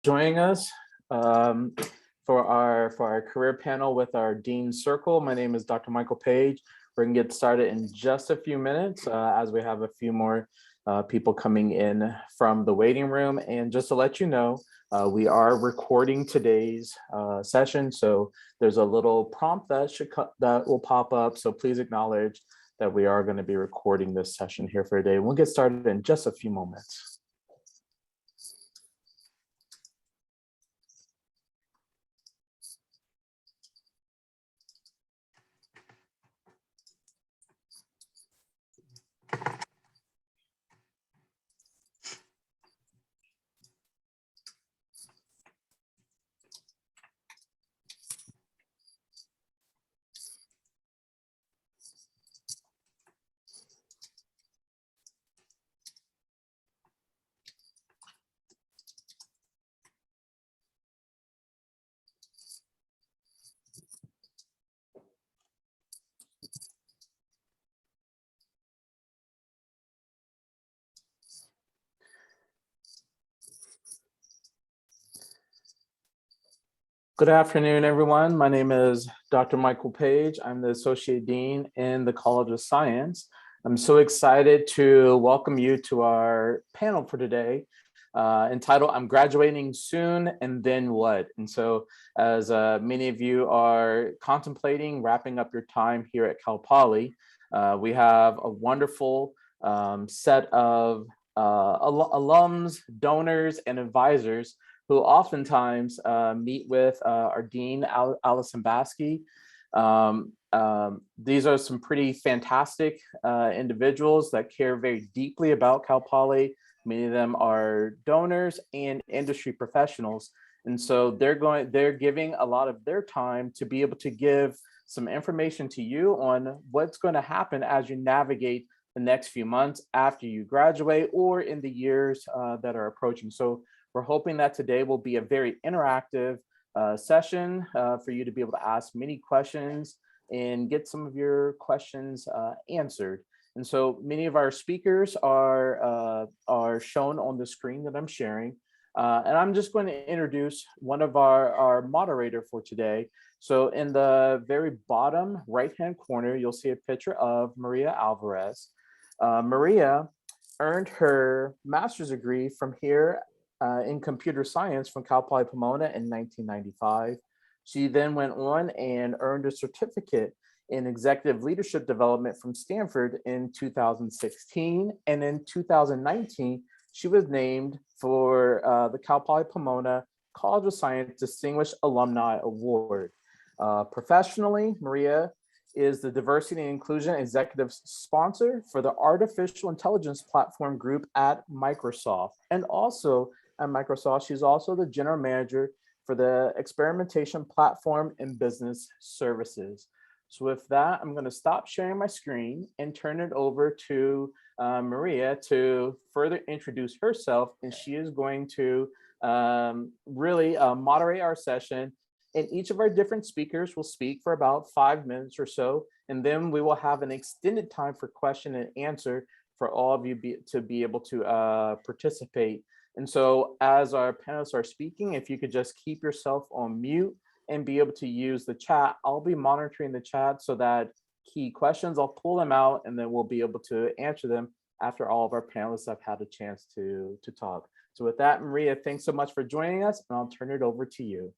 Joining us um, for our career panel with our Dean Circle. My name is Dr. Michael Page. We're gonna get started in just a few minutes as we have a few more people coming in from the waiting room. And just to let you know, we are recording today's session, so there's a little prompt that will pop up. So please acknowledge that we are going to be recording this session here for today. We'll get started in just a few moments. Good afternoon, everyone. My name is Dr. Michael Page. I'm the Associate Dean in the College of Science. I'm so excited to welcome you to our panel for today, entitled I'm Graduating Soon and Then What? And so as many of you are contemplating wrapping up your time here at Cal Poly, we have a wonderful set of alums, donors, and advisors who oftentimes meet with our Dean, Allison Baskey. These are some pretty fantastic individuals that care very deeply about Cal Poly. Many of them are donors and industry professionals. And so they're giving a lot of their time to be able to give some information to you on what's going to happen as you navigate the next few months after you graduate or in the years that are approaching. So we're hoping that today will be a very interactive session for you to be able to ask many questions and get some of your questions answered. And so many of our speakers are shown on the screen that I'm sharing. And I'm just going to introduce one of our moderator for today. So in the very bottom right-hand corner, you'll see a picture of Maria Alvarez. Maria earned her master's degree from here in computer science from Cal Poly Pomona in 1995. She then went on and earned a certificate in executive leadership development from Stanford in 2016. And in 2019, she was named for the Cal Poly Pomona College of Science Distinguished Alumni Award. Professionally, Maria is the Diversity and Inclusion Executive Sponsor for the Artificial Intelligence Platform Group at Microsoft. And also at Microsoft, she's also the General Manager for the Experimentation Platform and Business Services. So with that, I'm going to stop sharing my screen and turn it over to Maria to further introduce herself. And she is going to really moderate our session. And each of our different speakers will speak for about 5 minutes or so. And then we will have an extended time for question and answer for all of you to be able to participate. And so as our panelists are speaking, if you could just keep yourself on mute and be able to use the chat, I'll be monitoring the chat so that key questions, I'll pull them out and then we'll be able to answer them after all of our panelists have had a chance to talk. So with that, Maria, thanks so much for joining us, and I'll turn it over to you.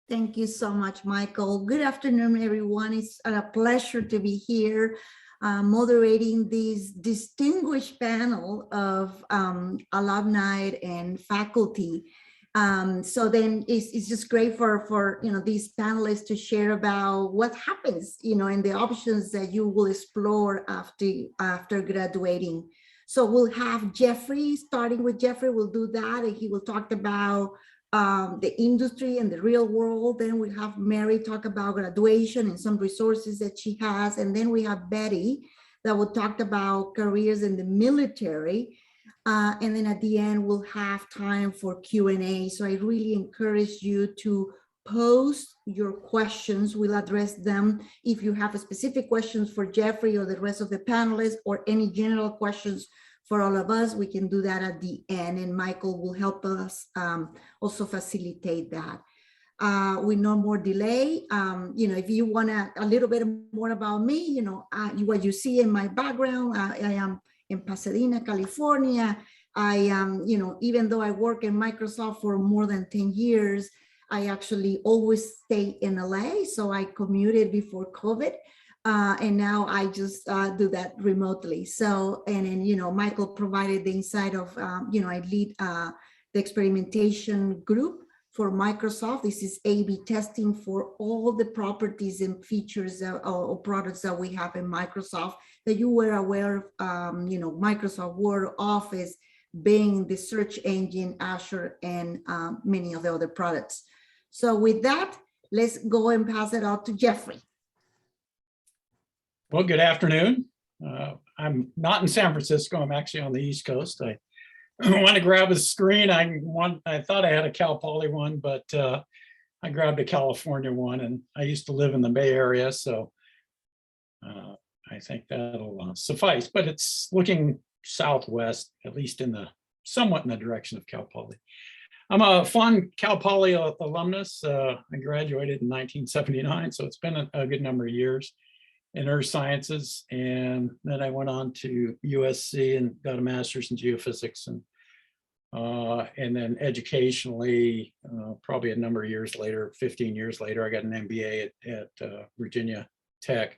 Thank you so much, Michael. Good afternoon, everyone. It's a pleasure to be here moderating this distinguished panel of alumni and faculty. So then it's just great for these panelists to share about what happens, and the options that you will explore after graduating. So we'll have Jeffrey, starting with Jeffrey, we'll do that, and he will talk about the industry and the real world. Then we have Mary talk about graduation and some resources that she has. And then we have Betty that will talk about careers in the military. And then at the end, we'll have time for Q&A. So I really encourage you to pose your questions. We'll address them. If you have specific questions for Jeffrey or the rest of the panelists or any general questions for all of us. We can do that at the end, and Michael will help us also facilitate that. With no more delay, if you want a little bit more about me, what you see in my background, I am in Pasadena, California. I am, even though I work in Microsoft for more than 10 years, I actually always stay in LA. So I commuted before COVID. And now I just do that remotely. So, and then, Michael provided the insight of, I lead the experimentation group for Microsoft. This is A/B testing for all the properties and features or products that we have in Microsoft that you were aware of, Microsoft Word, Office, Bing, the search engine, Azure, and many of the other products. So with that, let's go and pass it out to Jeffrey. Well, good afternoon. I'm not in San Francisco. I'm actually on the East Coast. I want to grab a screen. I thought I had a Cal Poly one, but I grabbed a California one, and I used to live in the Bay Area, so I think that'll suffice. But it's looking southwest, at least somewhat in the direction of Cal Poly. I'm a fond Cal Poly alumnus. I graduated in 1979, so it's been a good number of years in earth sciences, and then I went on to USC and got a master's in geophysics, and then educationally, probably a number of years later, 15 years later, I got an MBA at Virginia Tech.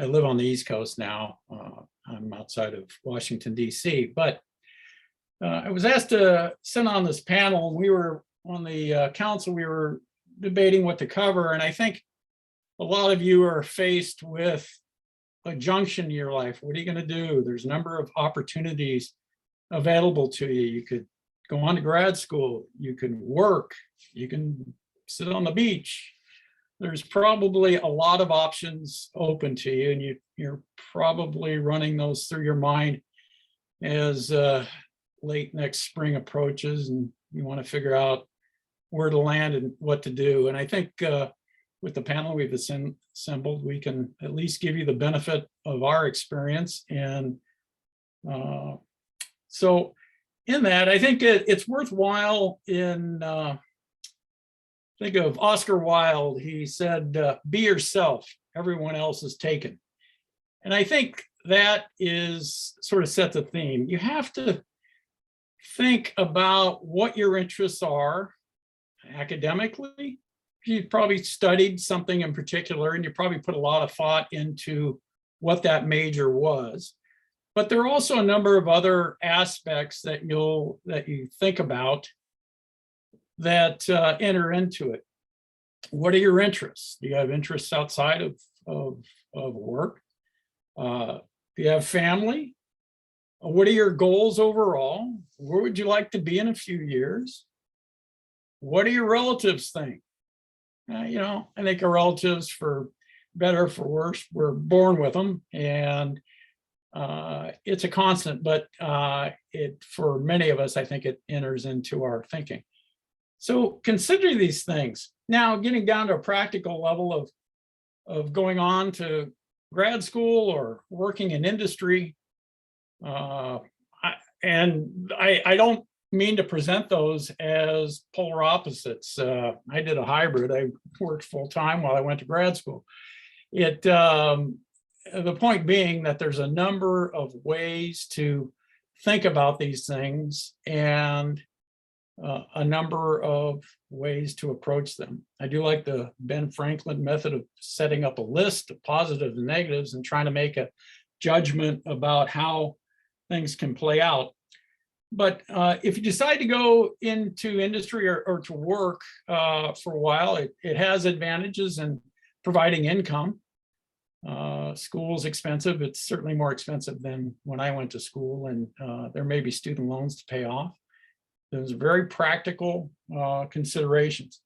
I live on the East Coast now. I'm outside of Washington, DC, but I was asked to sit on this panel. We were on the council, we were debating what to cover, and I think a lot of you are faced with a junction in your life. What are you going to do? There's a number of opportunities available to you. You could go on to grad school. You can work. You can sit on the beach. There's probably a lot of options open to you, and you're probably running those through your mind as late next spring approaches, and you want to figure out where to land and what to do. And I think with the panel we've assembled, we can at least give you the benefit of our experience. And so in that, I think it's worthwhile think of Oscar Wilde. He said, be yourself, everyone else is taken. And I think that sort of sets a theme. You have to think about what your interests are academically. You probably studied something in particular, and you probably put a lot of thought into what that major was. But there are also a number of other aspects that you think about that enter into it. What are your interests? Do you have interests outside of work? Do you have family? What are your goals overall? Where would you like to be in a few years? What do your relatives think? I think our relatives, for better or for worse, we're born with them, and it's a constant, but for many of us, I think it enters into our thinking. So consider these things. Now, getting down to a practical level of going on to grad school or working in industry, I don't mean to present those as polar opposites. I did a hybrid. I worked full time while I went to grad school. The point being that there's a number of ways to think about these things and a number of ways to approach them. I do like the Ben Franklin method of setting up a list of positives and negatives and trying to make a judgment about how things can play out. But if you decide to go into industry or to work for a while, it has advantages in providing income. School is expensive. It's certainly more expensive than when I went to school, and there may be student loans to pay off. There's very practical considerations.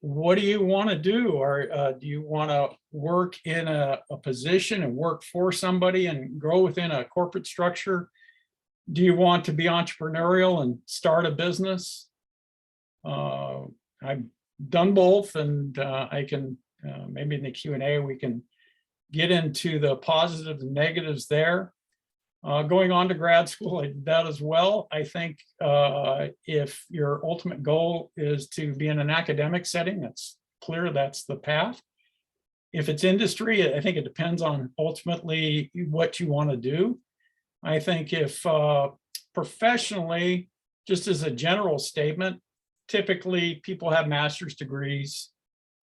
What do you want to do? Or do you want to work in a position and work for somebody and grow within a corporate structure? Do you want to be entrepreneurial and start a business? I've done both, and I can maybe in the Q&A we can get into the positives and negatives there. Going on to grad school, I did that as well. I think if your ultimate goal is to be in an academic setting, that's clear, that's the path. If it's industry, I think it depends on ultimately what you want to do. I think if professionally, just as a general statement, typically people have master's degrees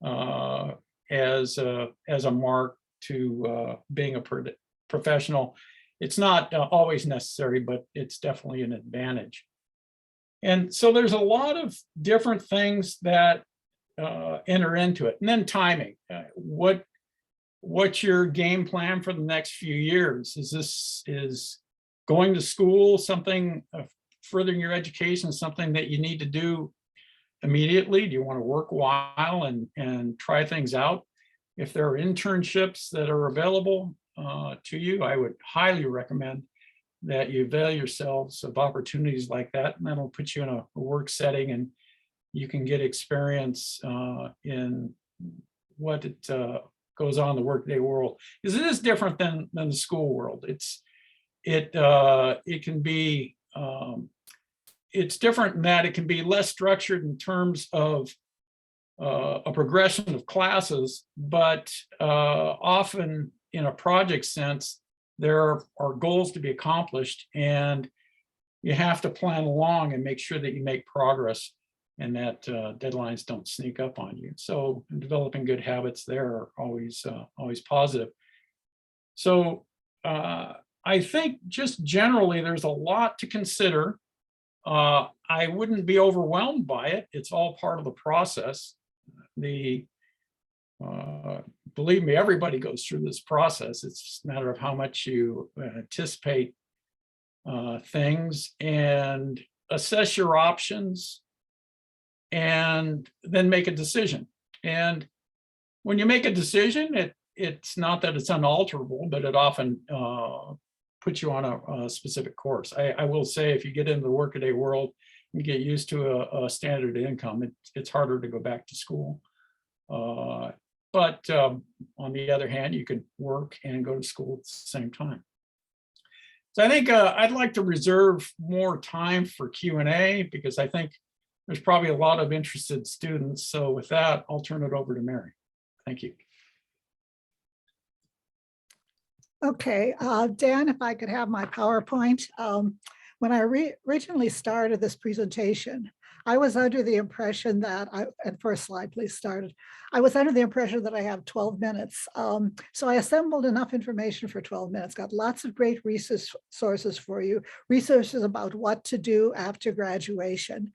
as a mark to being a professional. It's not always necessary, but it's definitely an advantage. And so there's a lot of different things that enter into it. And then timing. What's your game plan for the next few years? Is going to school something, furthering your education, something that you need to do immediately? Do you want to work a while and try things out? If there are internships that are available to you, I would highly recommend that you avail yourselves of opportunities like that, and that'll put you in a work setting and you can get experience in what it goes on in the workday world. Because it is different than the school world. It can be it's different in that it can be less structured in terms of a progression of classes, but often in a project sense, there are goals to be accomplished, and you have to plan along and make sure that you make progress and that deadlines don't sneak up on you. So developing good habits there are always positive. So I think just generally there's a lot to consider. I wouldn't be overwhelmed by it. It's all part of the process. Believe me, everybody goes through this process. It's just a matter of how much you anticipate things and assess your options and then make a decision. And when you make a decision, it's not that it's unalterable, but it often puts you on a specific course. I will say, if you get into the workaday world, you get used to a standard income, it's harder to go back to school. But on the other hand, you can work and go to school at the same time. So I think I'd like to reserve more time for Q&A because I think there's probably a lot of interested students. So with that, I'll turn it over to Mary. Thank you. Okay, Dan, if I could have my PowerPoint. When I originally started this presentation, I was under the impression that and first slide, please, started. I was under the impression that I have 12 minutes. So I assembled enough information for 12 minutes, got lots of great resources for you, resources about what to do after graduation.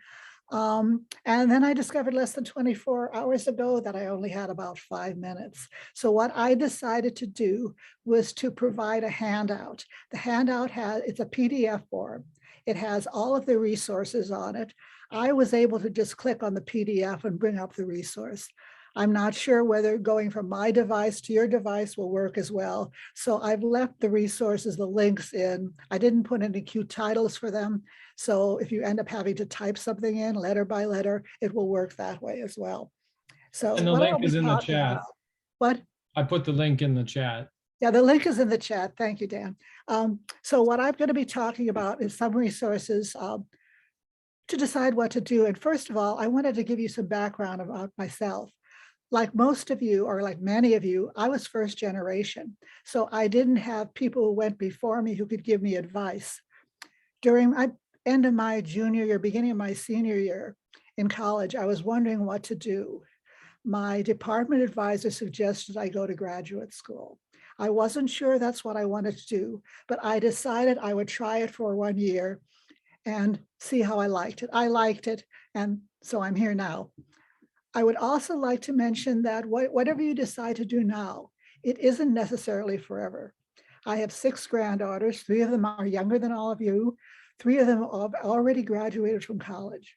And then I discovered less than 24 hours ago that I only had about 5 minutes. So what I decided to do was to provide a handout. The handout it's a PDF form. It has all of the resources on it. I was able to just click on the PDF and bring up the resource. I'm not sure whether going from my device to your device will work as well. So I've left the resources, the links in. I didn't put any cute titles for them. So if you end up having to type something in letter by letter, it will work that way as well. So and the link is in the chat. What? I put the link in the chat. Yeah, the link is in the chat. Thank you, Dan. So what I'm going to be talking about is some resources to decide what to do. And first of all, I wanted to give you some background about myself. Like most of you, or like many of you, I was first generation. So I didn't have people who went before me who could give me advice. During my end of my junior year, beginning of my senior year in college, I was wondering what to do. My department advisor suggested I go to graduate school. I wasn't sure that's what I wanted to do, but I decided I would try it for 1 year and see how I liked it. I liked it, and so I'm here now. I would also like to mention that whatever you decide to do now, it isn't necessarily forever. I have 6 granddaughters. 3 of them are younger than all of you. 3 of them have already graduated from college.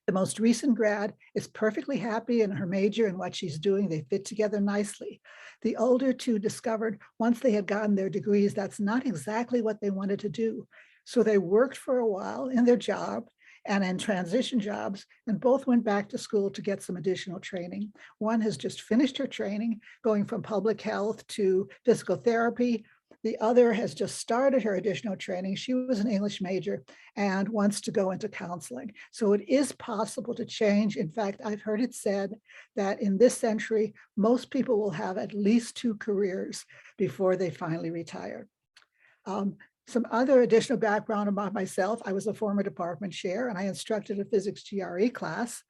The most recent grad is perfectly happy in her major and what she's doing. They fit together nicely. The older 2 discovered once they had gotten their degrees, that's not exactly what they wanted to do. So they worked for a while in their job and in transition jobs, and both went back to school to get some additional training. One has just finished her training, going from public health to physical therapy. The other has just started her additional training. She was an English major and wants to go into counseling. So it is possible to change. In fact, I've heard it said that in this century, most people will have at least 2 careers before they finally retire. Some other additional background about myself: I was a former department chair and I instructed a physics GRE class.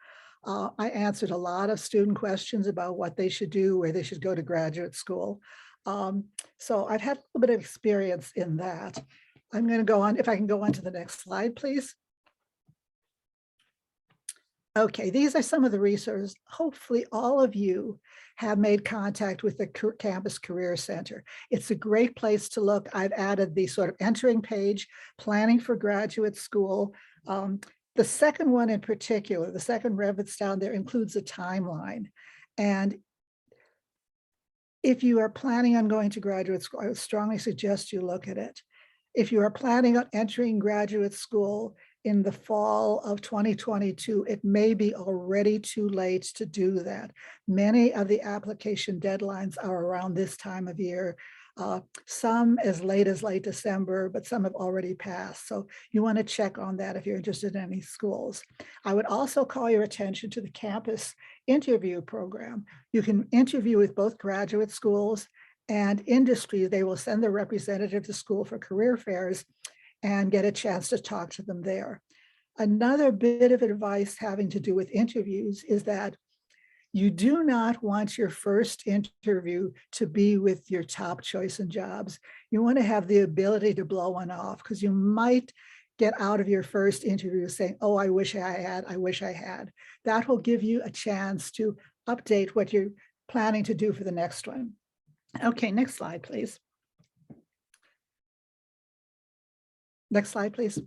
I answered a lot of student questions about what they should do, where they should go to graduate school. So I've had a little bit of experience in that. I'm going to go on, if I can go on to the next slide, please. Okay, these are some of the resources. Hopefully all of you have made contact with the Campus Career Center. It's a great place to look. I've added the sort of entering page, planning for graduate school. The second one in particular, the second rev that's down there, includes a timeline. And if you are planning on going to graduate school, I would strongly suggest you look at it. If you are planning on entering graduate school in the fall of 2022, it may be already too late to do that. Many of the application deadlines are around this time of year. Some as late December, but some have already passed. So you want to check on that if you're interested in any schools. I would also call your attention to the campus interview program. You can interview with both graduate schools and industry. They will send their representative to school for career fairs and get a chance to talk to them there. Another bit of advice having to do with interviews is that you do not want your first interview to be with your top choice in jobs. You want to have the ability to blow one off, because you might get out of your first interview saying, oh, I wish I had, I wish I had. That will give you a chance to update what you're planning to do for the next one. Okay, next slide, please. Next slide, please.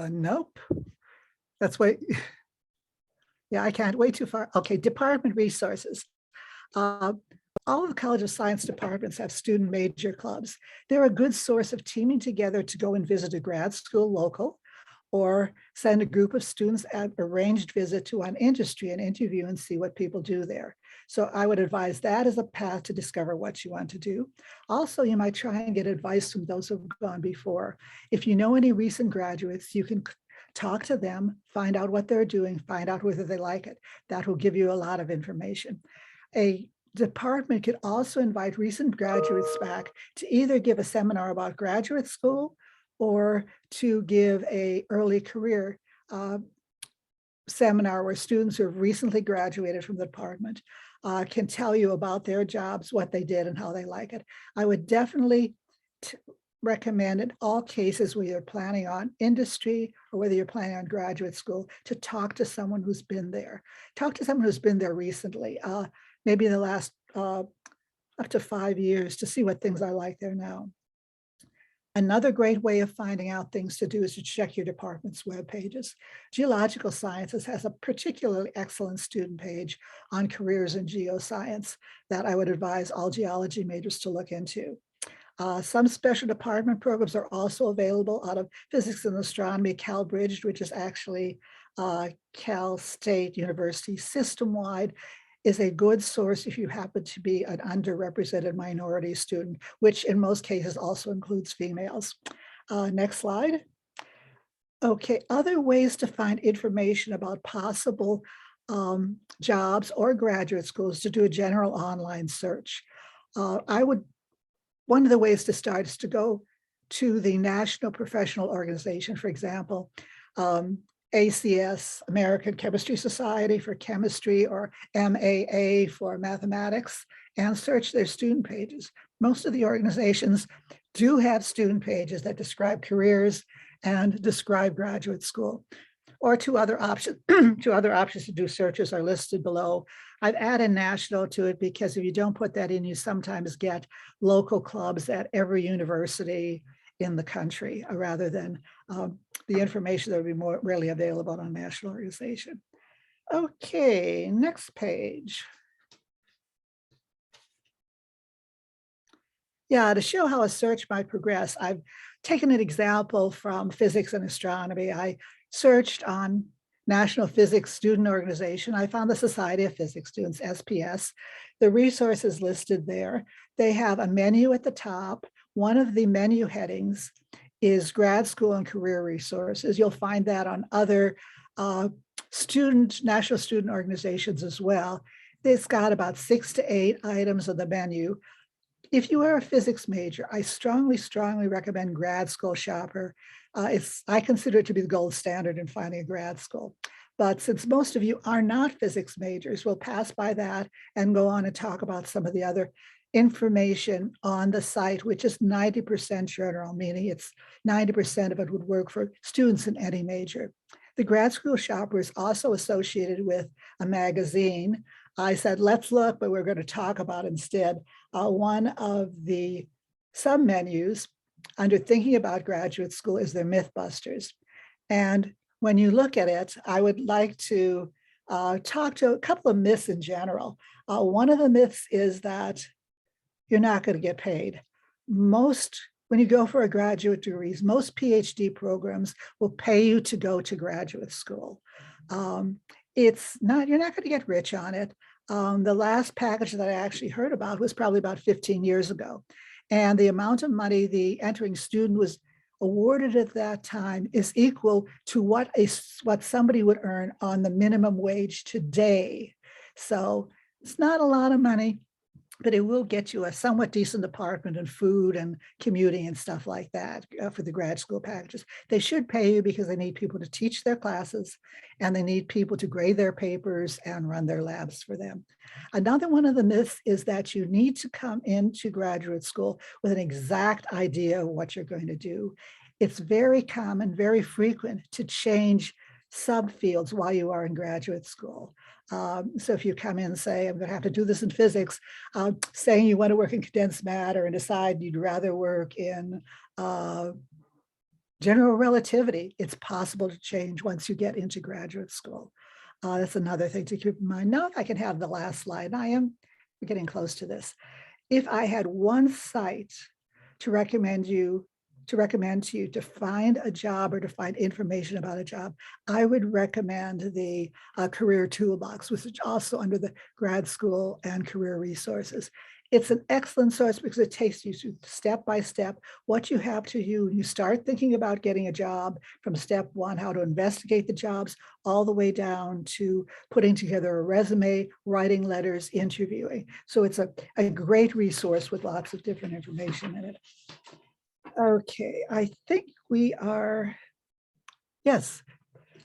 Nope. That's way, yeah, I can't, way too far. Okay, department resources. All of the College of Science departments have student major clubs. They're a good source of teaming together to go and visit a grad school local, or send a group of students at arranged visit to an industry and interview and see what people do there. So I would advise that as a path to discover what you want to do. Also, you might try and get advice from those who've gone before. If you know any recent graduates, you can talk to them, find out what they're doing, find out whether they like it. That will give you a lot of information. A department could also invite recent graduates back to either give a seminar about graduate school or to give a early career seminar where students who have recently graduated from the department can tell you about their jobs, what they did, and how they like it. I would definitely recommend in all cases where you're planning on industry or whether you're planning on graduate school to talk to someone who's been there. Talk to someone who's been there recently, maybe in the last up to 5 years, to see what things are like there now. Another great way of finding out things to do is to check your department's web pages. Geological Sciences has a particularly excellent student page on careers in geoscience that I would advise all geology majors to look into. Some special department programs are also available out of physics and astronomy. CalBridge, which is actually Cal State University system-wide, is a good source if you happen to be an underrepresented minority student, which in most cases also includes females. Next slide. Okay, other ways to find information about possible jobs or graduate schools to do a general online search. One of the ways to start is to go to the National Professional Organization, for example, ACS, American Chemistry Society for chemistry, or MAA for mathematics, and search their student pages. Most of the organizations do have student pages that describe careers and describe graduate school. Or two other options to do searches are listed below. I've added national to it because if you don't put that in, you sometimes get local clubs at every university in the country, rather than the information that would be more readily available on a national organization. Okay, next page. Yeah, to show how a search might progress, I've taken an example from physics and astronomy. I searched on National Physics Student Organization. I found the Society of Physics Students, SPS. The resources listed there. They have a menu at the top. One of the menu headings is grad school and career resources. You'll find that on other national student organizations as well. It's got about 6 to 8 items on the menu. If you are a physics major, I strongly, strongly recommend Grad School Shopper. I consider it to be the gold standard in finding a grad school. But since most of you are not physics majors, we'll pass by that and go on and talk about some of the other information on the site, which is 90% general, meaning it's 90% of it would work for students in any major. The Grad School Shopper is also associated with a magazine. I said, let's look, but we're going to talk about instead one of the sub-menus under thinking about graduate school is their Mythbusters. And when you look at it, I would like to talk to a couple of myths in general. One of the myths is that you're not going to get paid. When you go for a graduate degrees, most PhD programs will pay you to go to graduate school. You're not going to get rich on it. The last package that I actually heard about was probably about 15 years ago. And the amount of money the entering student was awarded at that time is equal to what somebody would earn on the minimum wage today. So it's not a lot of money, but it will get you a somewhat decent apartment and food and commuting and stuff like that for the grad school packages. They should pay you because they need people to teach their classes and they need people to grade their papers and run their labs for them. Another one of the myths is that you need to come into graduate school with an exact idea of what you're going to do. It's very common, very frequent to change subfields while you are in graduate school. So if you come in and say, I'm going to have to do this in physics, saying you want to work in condensed matter and decide you'd rather work in general relativity, it's possible to change once you get into graduate school. That's another thing to keep in mind. Now, if I can have the last slide, we're getting close to this. If I had one site to recommend to you to find a job or to find information about a job, I would recommend the Career Toolbox, which is also under the grad school and career resources. It's an excellent source because it takes you through step by step what you have to do. You start thinking about getting a job from step one, how to investigate the jobs, all the way down to putting together a resume, writing letters, interviewing. So it's a great resource with lots of different information in it. Okay, I think we are, yes.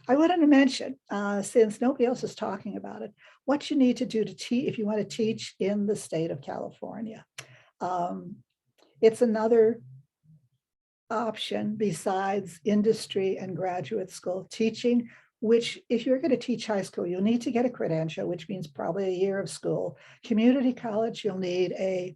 I wanted to mention, since nobody else is talking about it, what you need to do to teach if you want to teach in the state of California. It's another option besides industry and graduate school teaching, which if you're going to teach high school, you'll need to get a credential, which means probably a year of school. Community college, you'll need a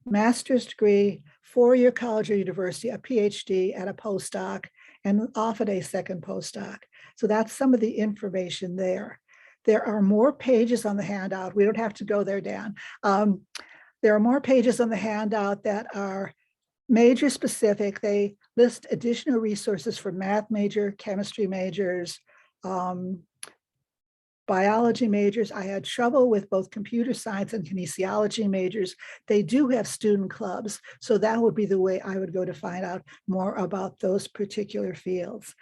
master's degree, 4-year college or university, a PhD, and a postdoc, and often a second postdoc. So that's some of the information there. There are more pages on the handout. We don't have to go there, Dan. There are more pages on the handout that are major specific. They list additional resources for math major, chemistry majors, biology majors. I had trouble with both computer science and kinesiology majors. They do have student clubs. So that would be the way I would go to find out more about those particular fields.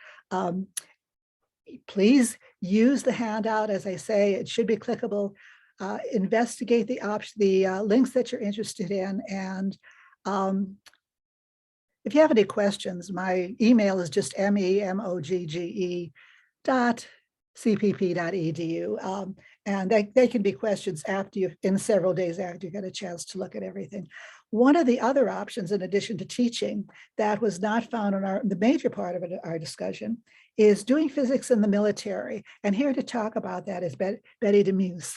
Please use the handout. As I say, it should be clickable. Investigate the links that you're interested in. And if you have any questions, my email is just memogge.cpp.edu. And they can be questions in several days after you get a chance to look at everything. One of the other options, in addition to teaching, that was not found in the major part of our discussion, is doing physics in the military. And here to talk about that is Betty Demuse.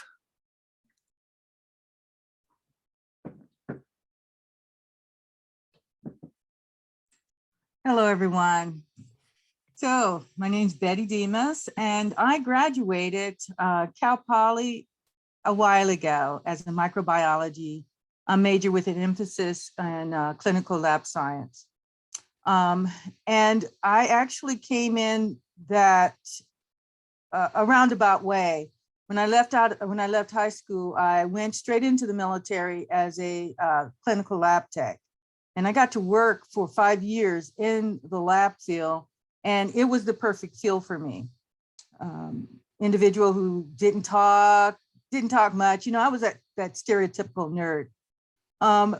Hello, everyone. So my name's Betty Demas, and I graduated Cal Poly a while ago as a microbiology major with an emphasis in clinical lab science. And I actually came in that a roundabout way. When I left high school, I went straight into the military as a clinical lab tech. And I got to work for 5 years in the lab field, and it was the perfect field for me. Individual who didn't talk much. You know, I was that stereotypical nerd.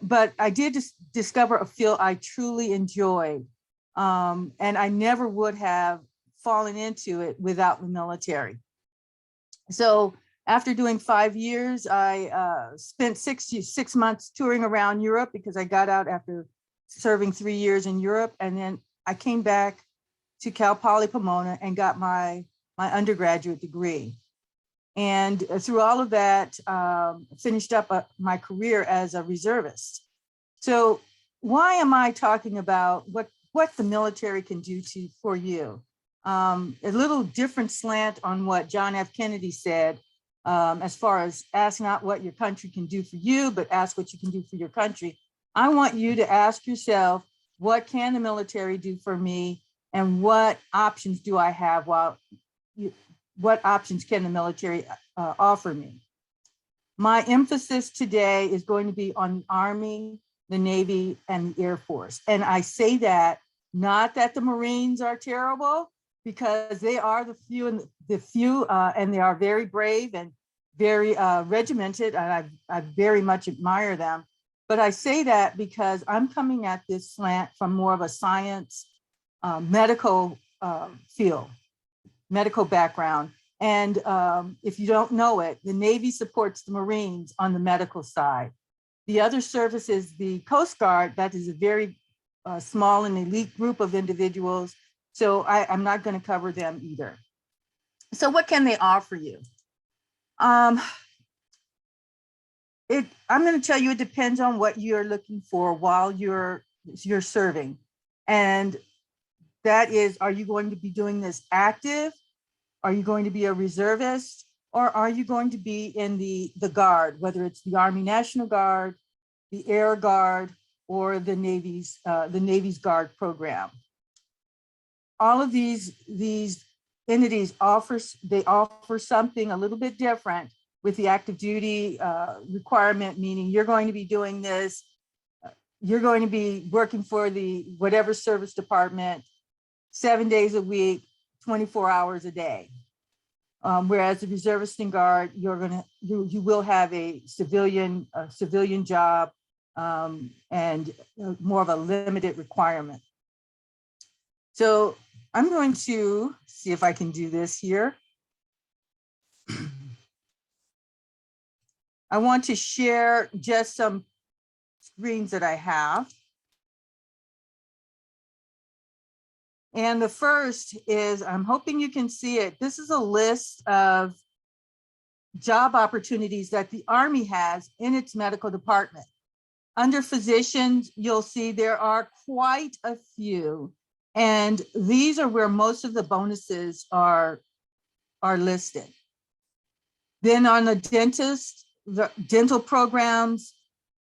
But I did just discover a field I truly enjoyed. And I never would have fallen into it without the military. So after doing 5 years, I spent 6 months touring around Europe because I got out after serving 3 years in Europe. And then I came back to Cal Poly Pomona and got my undergraduate degree. And through all of that, finished up my career as a reservist. So why am I talking about what the military can do for you? A little different slant on what John F. Kennedy said, as far as ask not what your country can do for you, but ask what you can do for your country. I want you to ask yourself, what can the military do for me? And what options do I have what options can the military offer me? My emphasis today is going to be on the Army, the Navy, and the Air Force. And I say that not that the Marines are terrible, because they are the few, and they are very brave and very regimented, and I very much admire them. But I say that because I'm coming at this slant from more of a science, medical field, medical background. And if you don't know it, the Navy supports the Marines on the medical side. The other service is the Coast Guard. That is a very small and elite group of individuals. So I'm not going to cover them either. So what can they offer you? I'm going to tell you, it depends on what you're looking for while you're serving. And that is, are you going to be doing this active? Are you going to be a reservist? Or are you going to be in the Guard, whether it's the Army National Guard, the Air Guard, or the Navy's Guard program? All of these entities offer something a little bit different with the active duty requirement, meaning you're going to be doing this, you're going to be working for the whatever service department 7 days a week, 24 hours a day. Whereas the reservist and Guard, you will have a civilian job and more of a limited requirement. So I'm going to see if I can do this here. I want to share just some screens that I have. And the first is, I'm hoping you can see it. This is a list of job opportunities that the Army has in its medical department. Under physicians, you'll see there are quite a few. And these are where most of the bonuses are listed. Then on the dentist, the dental programs,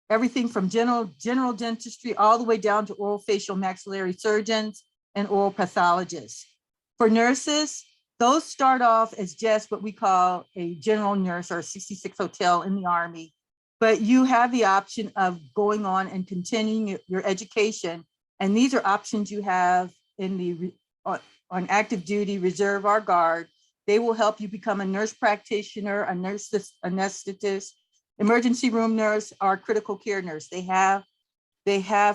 everything from general dentistry all the way down to oral facial maxillary surgeons and oral pathologists. For nurses, those start off as just what we call a general nurse or a 66 hotel in the Army, but you have the option of going on and continuing your education. And these are options you have in on active duty, reserve, or Guard. They will help you become a nurse practitioner, a nurse anesthetist, emergency room nurse, or critical care nurse. They have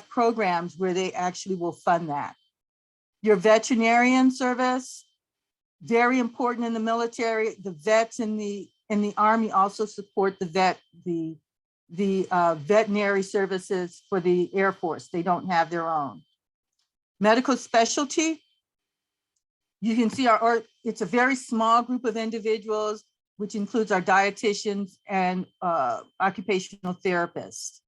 programs where they actually will fund that. Your veterinarian service, very important in the military. The vets in the Army also support the veterinary services for the Air Force. They don't have their own. Medical specialty, you can see it's a very small group of individuals, which includes our dietitians and occupational therapists.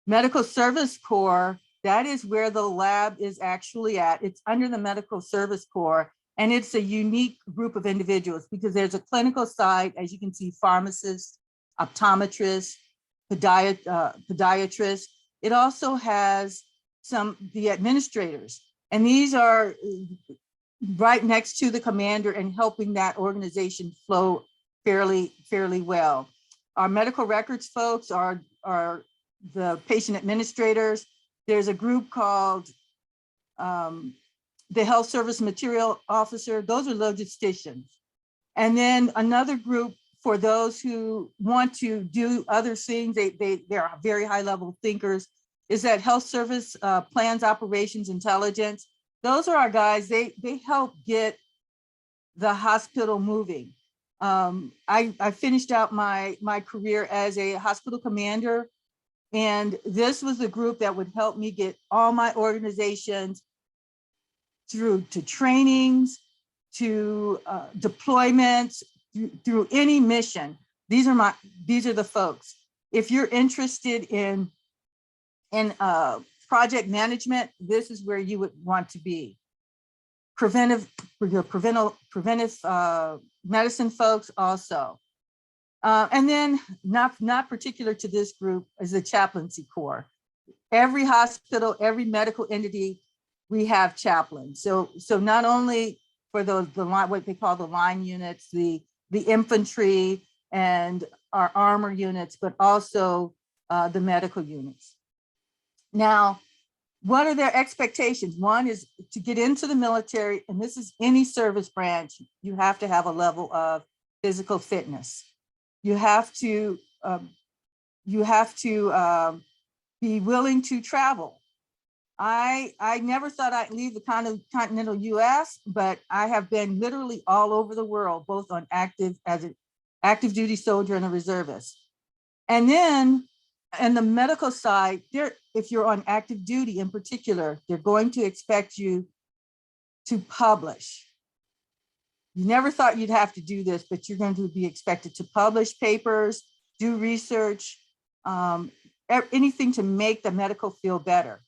Medical Service Corps, that is where the lab is actually at. It's under the Medical Service Corps, and it's a unique group of individuals because there's a clinical side, as you can see, pharmacists, optometrists, podiatrists. It also has the administrators, and these are right next to the commander and helping that organization flow fairly well. Our medical records folks are the patient administrators. There's a group called the health service material officer. Those are logisticians. And then another group for those who want to do other things, they're very high level thinkers, is that health service plans, operations, intelligence. Those are our guys. They help get the hospital moving. I finished out my career as a hospital commander, and this was the group that would help me get all my organizations through to trainings, to deployments, through any mission. These are the folks. If you're interested in project management, this is where you would want to be. Preventive medicine folks also. And then not particular to this group is the chaplaincy corps. Every hospital, every medical entity, we have chaplains. So not only for the line, what they call the line units, the infantry and our armor units, but also the medical units. Now, what are their expectations? One is to get into the military, and this is any service branch, you have to have a level of physical fitness. You have to be willing to travel. I never thought I'd leave the continental US, but I have been literally all over the world, both on as an active duty soldier and a reservist. And then on the medical side, if you're on active duty in particular, they're going to expect you to publish. You never thought you'd have to do this, but you're going to be expected to publish papers, do research, anything to make the medical field better.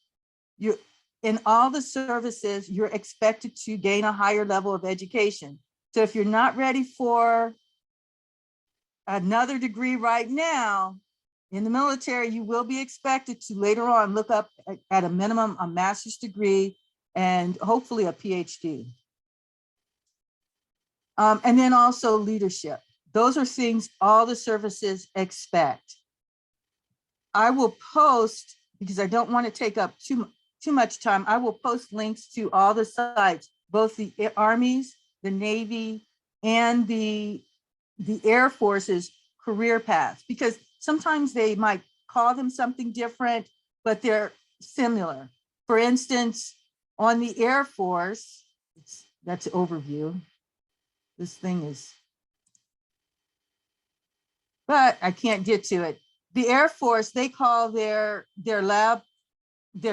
In all the services, you're expected to gain a higher level of education. So if you're not ready for another degree right now, in the military, you will be expected to later on look up at a minimum a master's degree and hopefully a PhD. And then also leadership. Those are things all the services expect. I will post, because I don't want to take up too much time, I will post links to all the sites, both the Army's, the Navy, and the Air Force's career paths, because sometimes they might call them something different, but they're similar. For instance, on the Air Force, that's an overview. This thing is, but I can't get to it. The Air Force, they call their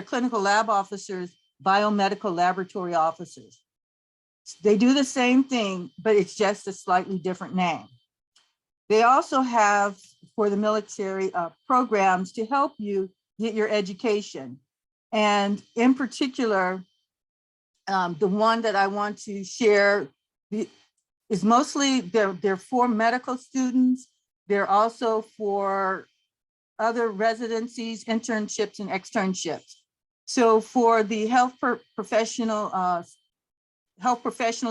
clinical lab officers biomedical laboratory officers. They do the same thing, but it's just a slightly different name. They also have, for the military, programs to help you get your education. And in particular, the one that I want to share is mostly, they're for medical students. They're also for other residencies, internships, and externships. So for the health professional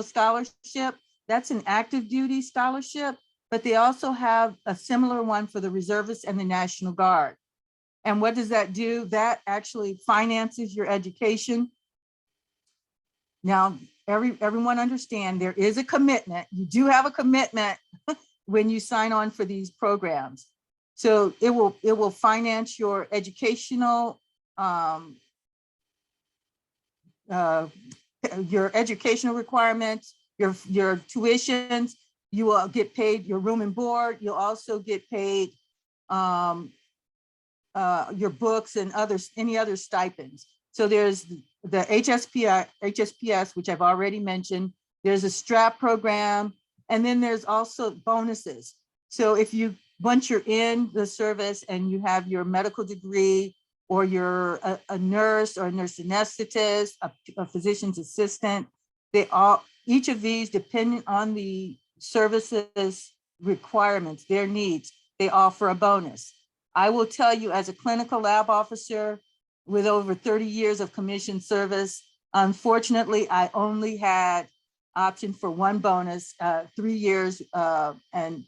scholarship, that's an active duty scholarship, but they also have a similar one for the reservists and the National Guard. And what does that do? That actually finances your education. Now, everyone understand there is a commitment. You do have a commitment when you sign on for these programs. So it will finance your educational requirements, your tuitions. You will get paid your room and board. You'll also get paid your books and any other stipends. So there's the HSPS, which I've already mentioned. There's a STRAP program, and then there's also bonuses. So once you're in the service and you have your medical degree, or you're a nurse or a nurse anesthetist, a physician's assistant, each of these, depending on the services requirements, their needs, they offer a bonus. I will tell you, as a clinical lab officer with over 30 years of commissioned service, unfortunately, I only had option for one bonus, 3 years. And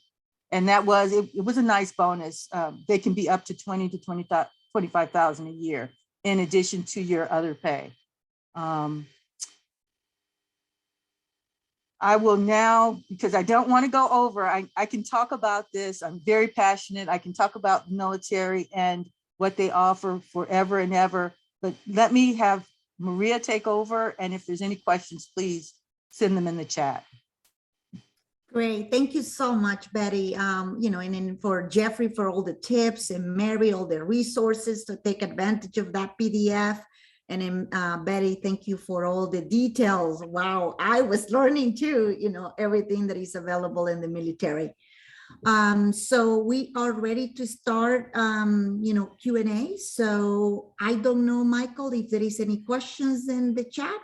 that was, it was a nice bonus. They can be up to 20 to 25,000 a year in addition to your other pay. I will now, because I don't want to go over, I can talk about this. I'm very passionate. I can talk about the military and what they offer forever and ever, but let me have Maria take over. And if there's any questions, please send them in the chat. Great. Thank you so much, Betty. You know, and then for Jeffrey for all the tips, and Mary, all the resources to take advantage of that PDF. And then Betty, thank you for all the details. Wow, I was learning too, you know, everything that is available in the military. So we are ready to start, you know, Q&A. So I don't know, Michael, if there is any questions in the chat.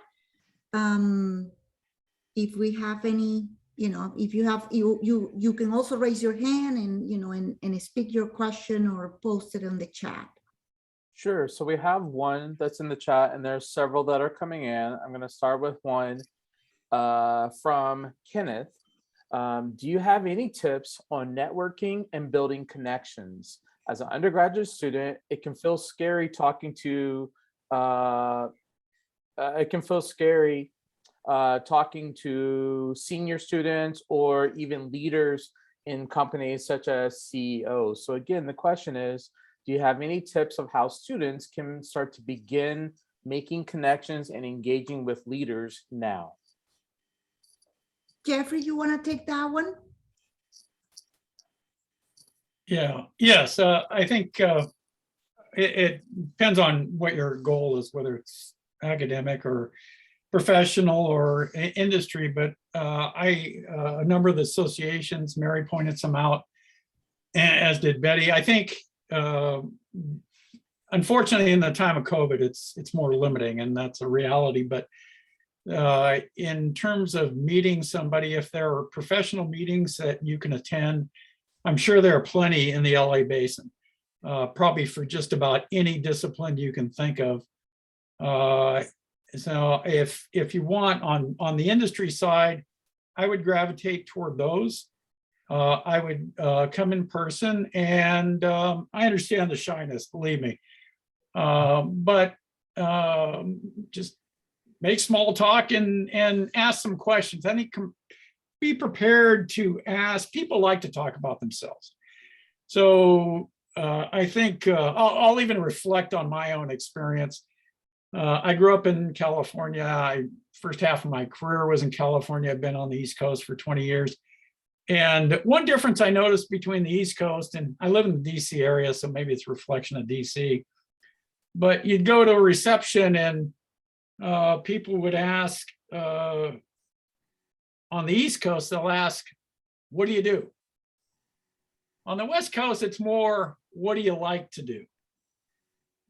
If we have any, you know, if you have, you can also raise your hand and, you know, and speak your question or post it in the chat. Sure. So we have one that's in the chat, and there's several that are coming in. I'm going to start with one from Kenneth. Do you have any tips on networking and building connections? As an undergraduate student, it can feel scary talking to senior students or even leaders in companies such as CEOs. So again, the question is, do you have any tips of how students can start to begin making connections and engaging with leaders now? Jeffrey, you want to take that one? Yeah, yes, I think it depends on what your goal is, whether it's academic or professional or industry, but a number of the associations, Mary pointed some out, as did Betty. I think, unfortunately, in the time of COVID, it's more limiting, and that's a reality. But in terms of meeting somebody, if there are professional meetings that you can attend, I'm sure there are plenty in the LA Basin, probably for just about any discipline you can think of. So if you want on the industry side, I would gravitate toward those. I would come in person, and I understand the shyness, believe me, but just make small talk and ask some questions. I think be prepared to ask. People like to talk about themselves. So I think I'll even reflect on my own experience. I grew up in California. First half of my career was in California. I've been on the East Coast for 20 years. And one difference I noticed between the East Coast, and I live in the DC area, so maybe it's a reflection of DC, but you'd go to a reception and people would ask, on the East Coast, they'll ask, what do you do? On the West Coast, it's more, what do you like to do?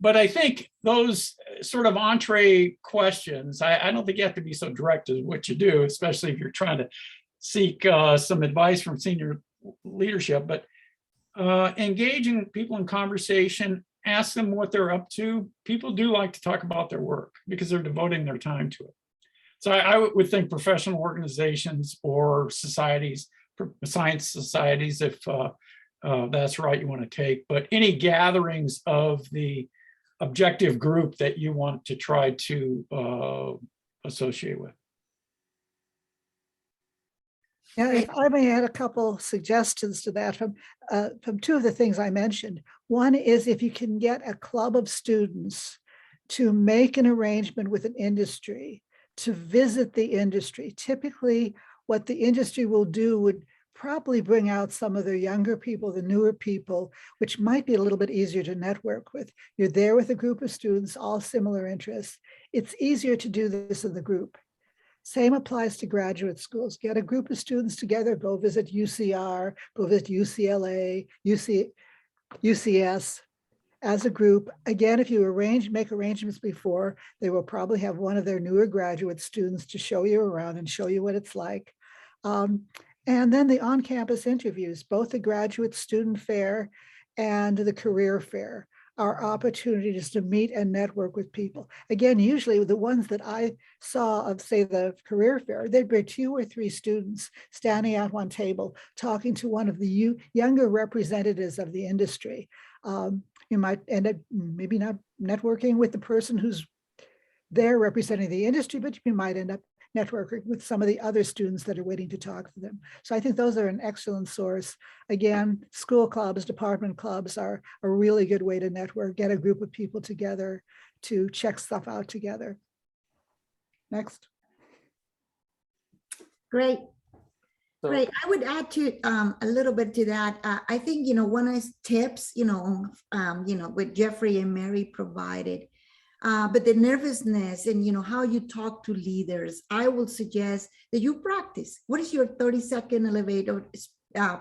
But I think those sort of entree questions, I don't think you have to be so direct as what you do, especially if you're trying to seek some advice from senior leadership, but engaging people in conversation, ask them what they're up to. People do like to talk about their work because they're devoting their time to it. So I would think professional organizations or societies, science societies, if that's right you want to take, but any gatherings of the objective group that you want to try to associate with. Yeah, if I may add a couple suggestions to that from two of the things I mentioned. One is if you can get a club of students to make an arrangement with an industry to visit the industry. Typically, what the industry will do would probably bring out some of their younger people, the newer people, which might be a little bit easier to network with. You're there with a group of students, all similar interests. It's easier to do this in the group. Same applies to graduate schools. Get a group of students together, go visit UCR, go visit UCLA, UCS as a group. Again, if you make arrangements before, they will probably have one of their newer graduate students to show you around and show you what it's like. And then the on-campus interviews, both the graduate student fair and the career fair are opportunities to meet and network with people. Again, usually the ones that I saw of, say, the career fair, there'd be 2 or 3 students standing at one table talking to one of the younger representatives of the industry. You might end up maybe not networking with the person who's there representing the industry, but you might end up networking with some of the other students that are waiting to talk to them. So I think those are an excellent source. Again, school clubs, department clubs are a really good way to network, get a group of people together to check stuff out together. Next. Great. So- Great. I would add to a little bit to that. I think, one of the tips, what Jeffrey and Mary provided, but the nervousness and, how you talk to leaders, I will suggest that you practice. What is your 30-second elevator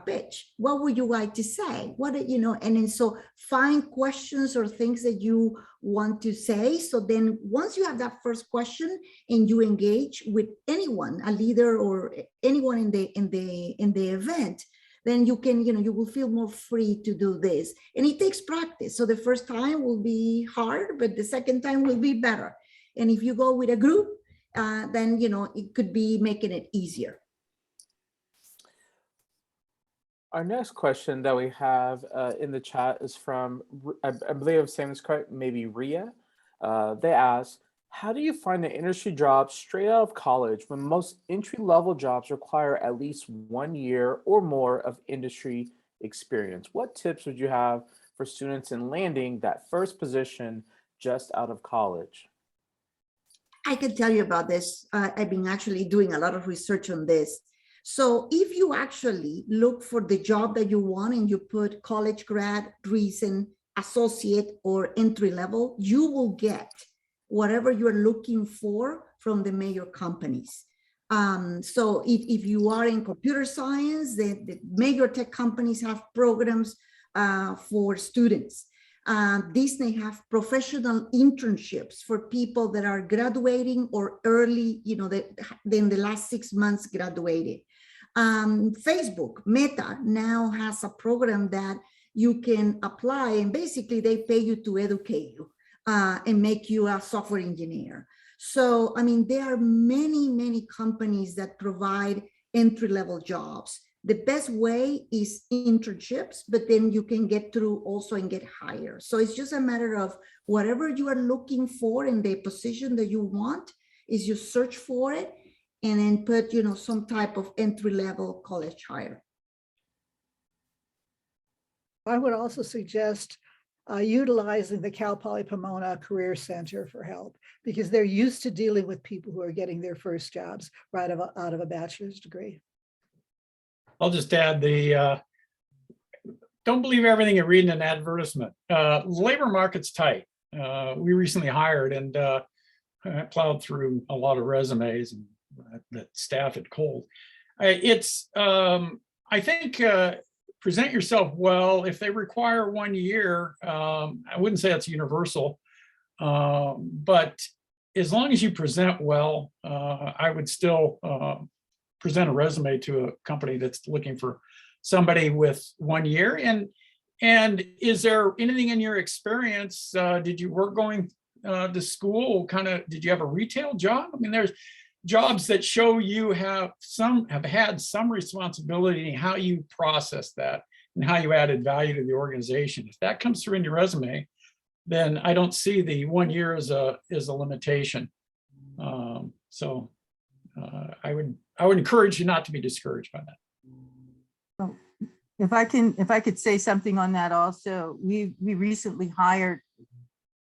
pitch? What would you like to say? And then so find questions or things that you want to say. So then once you have that first question and you engage with anyone, a leader or anyone in the event, then you can, you will feel more free to do this. And it takes practice. So the first time will be hard, but the second time will be better. And if you go with a group, then, it could be making it easier. Our next question that we have in the chat is from, I believe I'm saying this correct, maybe Ria. They ask, how do you find an industry job straight out of college when most entry-level jobs require at least 1 year or more of industry experience? What tips would you have for students in landing that first position just out of college? I can tell you about this. I've been actually doing a lot of research on this. So if you actually look for the job that you want and you put college grad, recent, associate, or entry level, you will get whatever you're looking for from the major companies. So if you are in computer science, the major tech companies have programs for students. Disney have professional internships for people that are graduating or early, in the last 6 months graduated. Facebook, Meta now has a program that you can apply and basically they pay you to educate you and make you a software engineer. So, there are many, many companies that provide entry-level jobs. The best way is internships, but then you can get through also and get higher. So it's just a matter of whatever you are looking for in the position that you want, is you search for it and then put, some type of entry-level college hire. I would also suggest utilizing the Cal Poly Pomona Career Center for help, because they're used to dealing with people who are getting their first jobs right out of a bachelor's degree. I'll just add don't believe everything you read in an advertisement. Labor market's tight. We recently hired and I plowed through a lot of resumes and that staff at Cold. I think present yourself well. If they require 1 year, I wouldn't say that's universal, but as long as you present well, I would still present a resume to a company that's looking for somebody with 1 year. And is there anything in your experience? Did you work going to school? Did you have a retail job? There's jobs that show you have had some responsibility in how you process that and how you added value to the organization. If that comes through in your resume, then I don't see the 1 year as a limitation. I would encourage you not to be discouraged by that. If I could say something on that also, we recently hired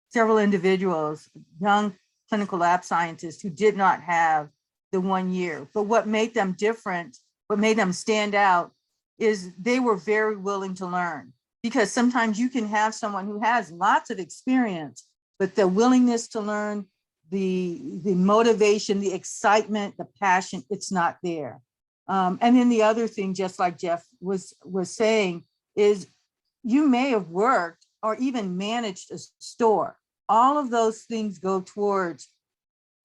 several individuals, young clinical lab scientists who did not have the 1 year, but what made them different, what made them stand out is they were very willing to learn, because sometimes you can have someone who has lots of experience, but the willingness to learn, the motivation, the excitement, the passion, it's not there. And then the other thing, just like Jeff was saying, is you may have worked or even managed a store. All of those things go towards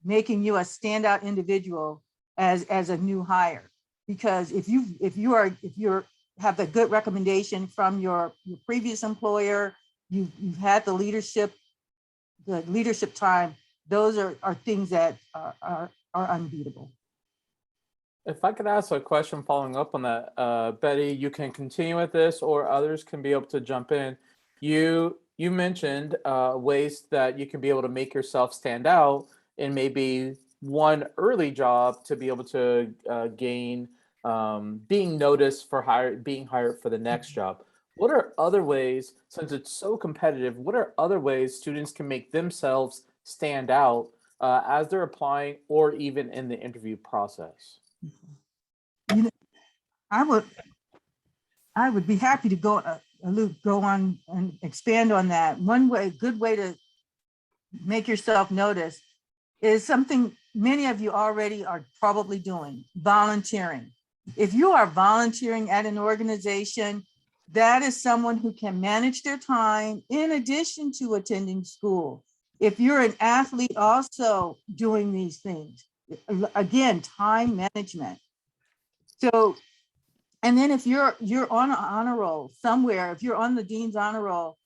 making you a standout individual as a new hire. Because if you have a good recommendation from your previous employer, you've had the leadership time. Those are things that are unbeatable. If I could ask a question following up on that, Betty, you can continue with this, or others can be able to jump in. You mentioned ways that you can be able to make yourself stand out in maybe one early job to be able to gain being noticed for being hired for the next job. What are other ways, since it's so competitive, what are other ways students can make themselves stand out as they're applying or even in the interview process? You know, I would be happy to go on and expand on that. Good way to make yourself notice is something many of you already are probably doing: volunteering. If you are volunteering at an organization, that is someone who can manage their time in addition to attending school. If you're an athlete also doing these things, again, time management. So, and then if you're on an honor roll somewhere, if you're on the dean's honor roll,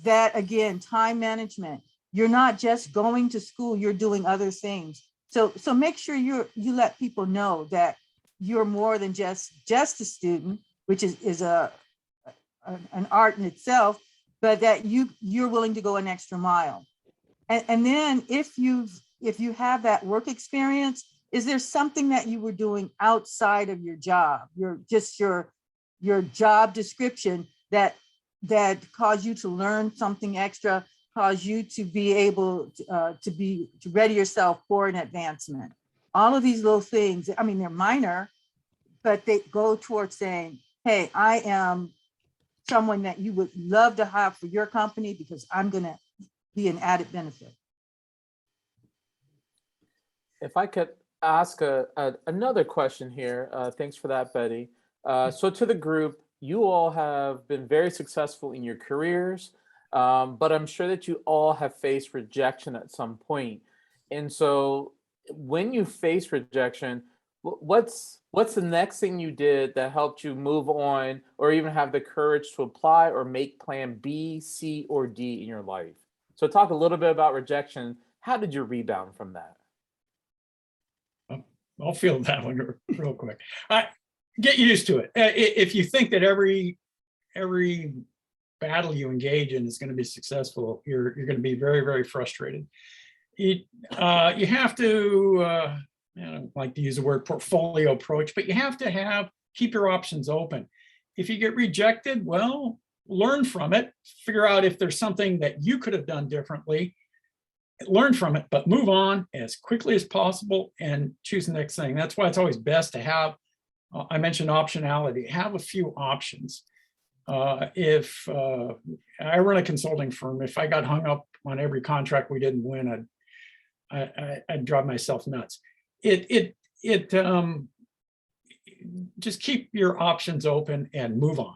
that again, time management. You're not just going to school, you're doing other things. So make sure you let people know that you're more than just a student, which is an art in itself, but that you're willing to go an extra mile. And then if you have that work experience, is there something that you were doing outside of your job, your job description that caused you to learn something extra, caused you to be able to ready yourself for an advancement? All of these little things, I mean, they're minor, but they go towards saying, hey, I am someone that you would love to have for your company because I'm going to be an added benefit. If I could ask another question here, thanks for that, Betty. So to the group, you all have been very successful in your careers, but I'm sure that you all have faced rejection at some point. And so when you face rejection, what's the next thing you did that helped you move on or even have the courage to apply or make plan B, C, or D in your life? So talk a little bit about rejection. How did you rebound from that? I'll field that one real quick. Get used to it. If you think that every battle you engage in is going to be successful, you're going to be very, very frustrated. You have to, I don't like to use the word portfolio approach, but you have to keep your options open. If you get rejected, well, learn from it, figure out if there's something that you could have done differently, learn from it, but move on as quickly as possible and choose the next thing. That's why it's always best to have, I mentioned optionality, have a few options. If I run a consulting firm, if I got hung up on every contract we didn't win, I'd drive myself nuts. Just keep your options open and move on.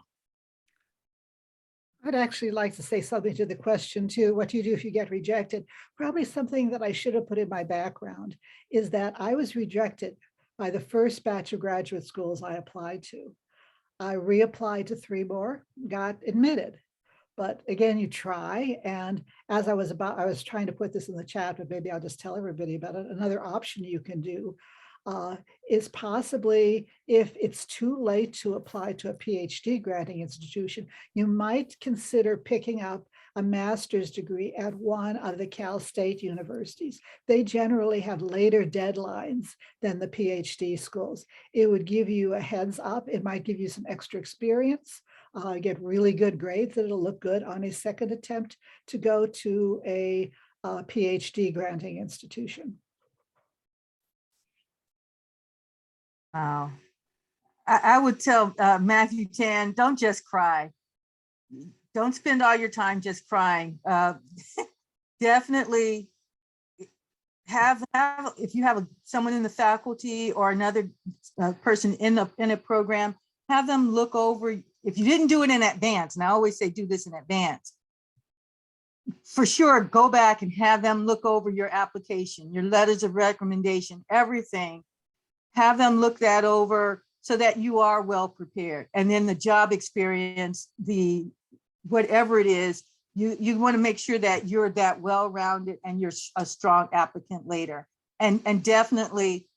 I'd actually like to say something to the question too. What do you do if you get rejected? Probably something that I should have put in my background is that I was rejected by the first batch of graduate schools I applied to. I reapplied to 3 more, got admitted. But again, you try. And as I was trying to put this in the chat, but maybe I'll just tell everybody about it. Another option you can do is possibly, if it's too late to apply to a PhD granting institution, you might consider picking up a master's degree at one of the Cal State universities. They generally have later deadlines than the PhD schools. It would give you a heads up. It might give you some extra experience, get really good grades that'll look good on a second attempt to go to a PhD granting institution. Wow. I would tell Matthew Tan, don't just cry. Don't spend all your time just crying. Definitely have if you have someone in the faculty or another person in a program, have them look over. If you didn't do it in advance, and I always say do this in advance, for sure, go back and have them look over your application, your letters of recommendation, everything. Have them look that over so that you are well prepared. And then the job experience, whatever it is, You want to make sure that you're that well-rounded and you're a strong applicant later. And definitely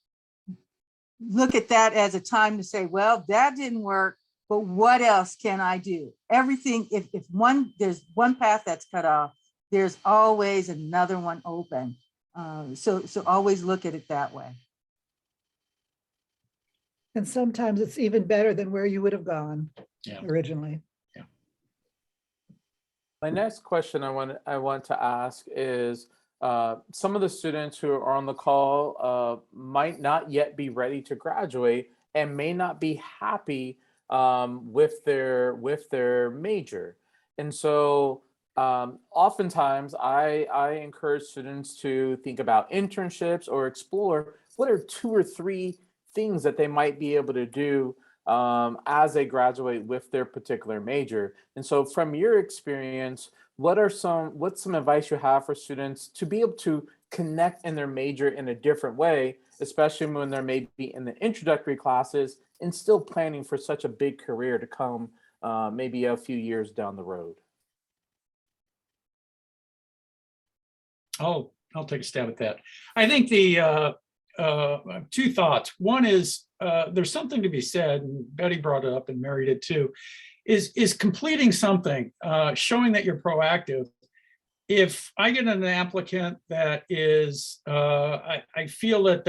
look at that as a time to say, well, that didn't work, but what else can I do? Everything, if there's one path that's cut off, there's always another one open. So always look at it that way. And sometimes it's even better than where you would have gone originally. My next question I want to ask is, some of the students who are on the call might not yet be ready to graduate and may not be happy with their major. And so oftentimes I encourage students to think about internships or explore what are 2 or 3 things that they might be able to do as they graduate with their particular major. And so from your experience, what's some advice you have for students to be able to connect in their major in a different way, especially when they're maybe in the introductory classes and still planning for such a big career to come maybe a few years down the road? I'll take a stab at that. I think the 2 thoughts. One is there's something to be said, and Betty brought it up and Mary did too, is completing something, showing that you're proactive. If I get an applicant that is, I feel that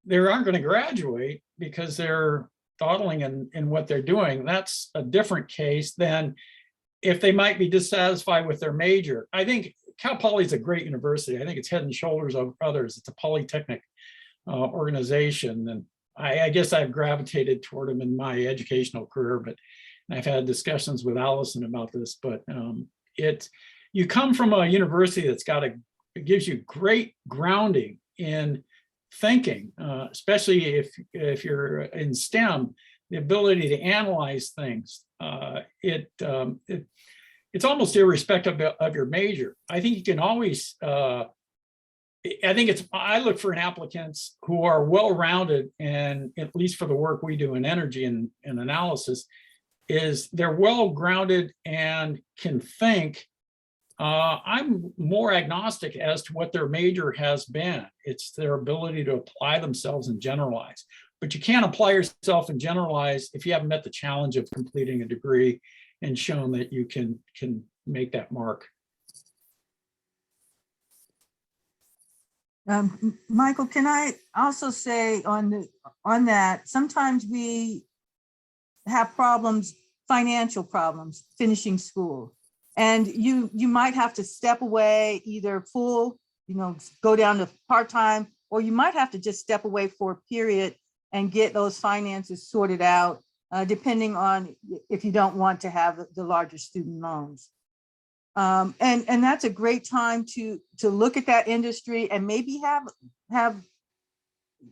they aren't going to graduate because they're dawdling in what they're doing, that's a different case than if they might be dissatisfied with their major. I think Cal Poly is a great university. I think it's head and shoulders over others. It's a polytechnic organization. And I guess I've gravitated toward them in my educational career, but I've had discussions with Allison about this, but you come from a university that's it gives you great grounding in thinking, especially if you're in STEM, the ability to analyze things. It's almost irrespective of your major. I think you can always, I look for applicants who are well-rounded, and at least for the work we do in energy and analysis, is they're well-grounded and can think. I'm more agnostic as to what their major has been. It's their ability to apply themselves and generalize. But you can't apply yourself and generalize if you haven't met the challenge of completing a degree and shown that you can make that mark. Michael, can I also say on that, sometimes we have problems, financial problems, finishing school. And you might have to step away, either full, go down to part-time, or you might have to just step away for a period and get those finances sorted out, depending on if you don't want to have the larger student loans. And that's a great time to look at that industry and maybe have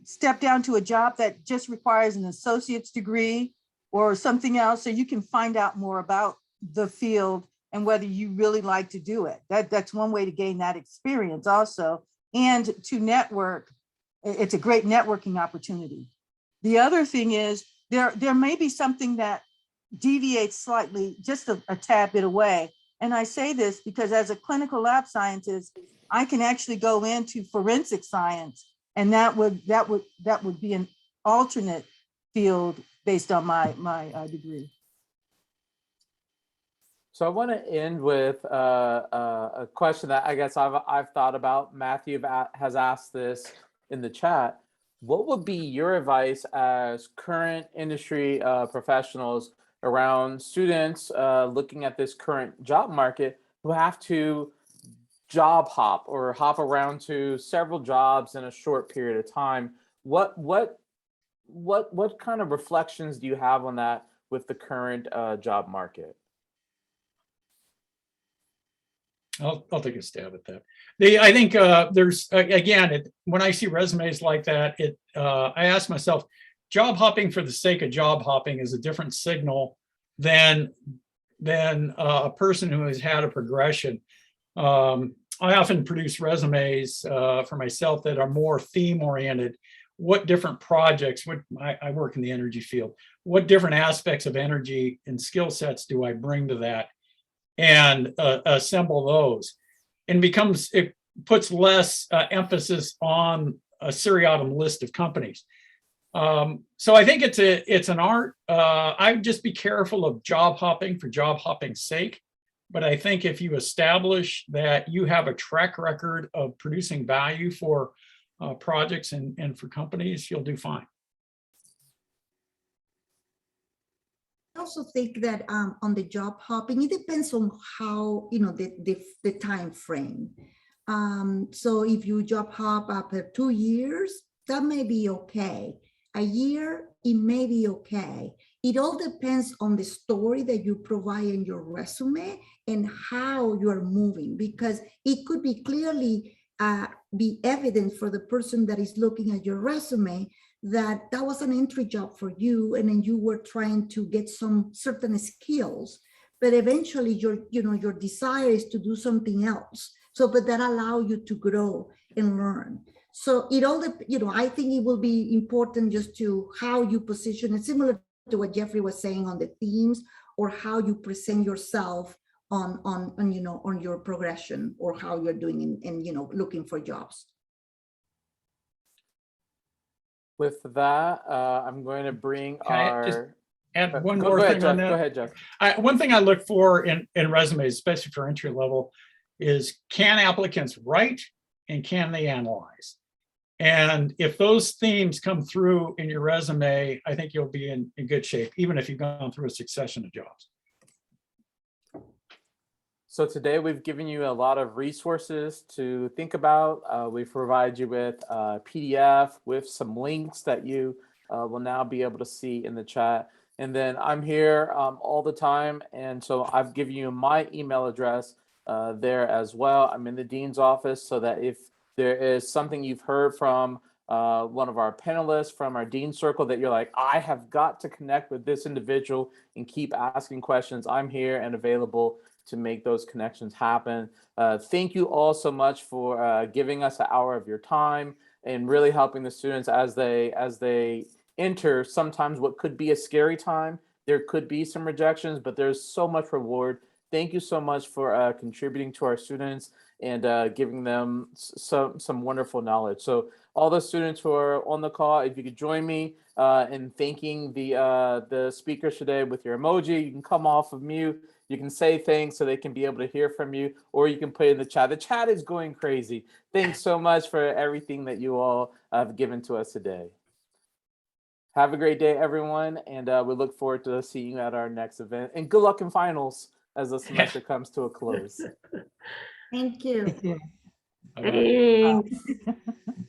step down to a job that just requires an associate's degree or something else, so you can find out more about the field and whether you really like to do it. That's one way to gain that experience also, and to network. It's a great networking opportunity. The other thing is there may be something that deviates slightly, just a tad bit away. And I say this because as a clinical lab scientist, I can actually go into forensic science, and that would be an alternate field based on my degree. So I want to end with a question that I guess I've thought about. Matthew has asked this in the chat. What would be your advice as current industry professionals around students looking at this current job market who have to job hop or hop around to several jobs in a short period of time? What kind of reflections do you have on that with the current job market? I'll take a stab at that. I think there's, again, when I see resumes like that, I ask myself, job hopping for the sake of job hopping is a different signal than a person who has had a progression. I often produce resumes for myself that are more theme oriented. What different projects, I work in the energy field, what different aspects of energy and skill sets do I bring to that? and assemble those. And it puts less emphasis on a seriatim list of companies. So I think it's an art. I'd just be careful of job hopping for job hopping's sake. But I think if you establish that you have a track record of producing value for projects and for companies, you'll do fine. I also think that on the job hopping, it depends on how, the time frame. So if you job hop after 2 years, that may be okay. A year, it may be okay. It all depends on the story that you provide in your resume and how you are moving, because it could be clearly be evident for the person that is looking at your resume that was an entry job for you, and then you were trying to get some certain skills, but eventually your desire is to do something else. So, but that allow you to grow and learn. So it all, I think it will be important just to how you position it, similar to what Jeffrey was saying on the themes, or how you present yourself on your progression, or how you're doing in looking for jobs. With that, I'm going to bring Can I just our. add one Go more ahead, thing Jeff. on that? Go ahead, Jeff. One thing I look for in resumes, especially for entry level, is can applicants write and can they analyze? And if those themes come through in your resume, I think you'll be in good shape, even if you've gone through a succession of jobs. So today we've given you a lot of resources to think about. We've provided you with a PDF with some links that you will now be able to see in the chat. And then I'm here all the time. And so I've given you my email address there as well. I'm in the dean's office, so that if there is something you've heard from one of our panelists from our dean circle that you're like, I have got to connect with this individual and keep asking questions, I'm here and available to make those connections happen. Thank you all so much for giving us an hour of your time and really helping the students as they enter sometimes what could be a scary time. There could be some rejections, but there's so much reward. Thank you so much for contributing to our students and giving them some wonderful knowledge. So all the students who are on the call, if you could join me in thanking the speakers today with your emoji. You can come off of mute. You can say things so they can be able to hear from you, or you can put it in the chat. The chat is going crazy. Thanks so much for everything that you all have given to us today. Have a great day, everyone, and we look forward to seeing you at our next event. And good luck in finals as the semester comes to a close. Thank you. Bye-bye. Thanks.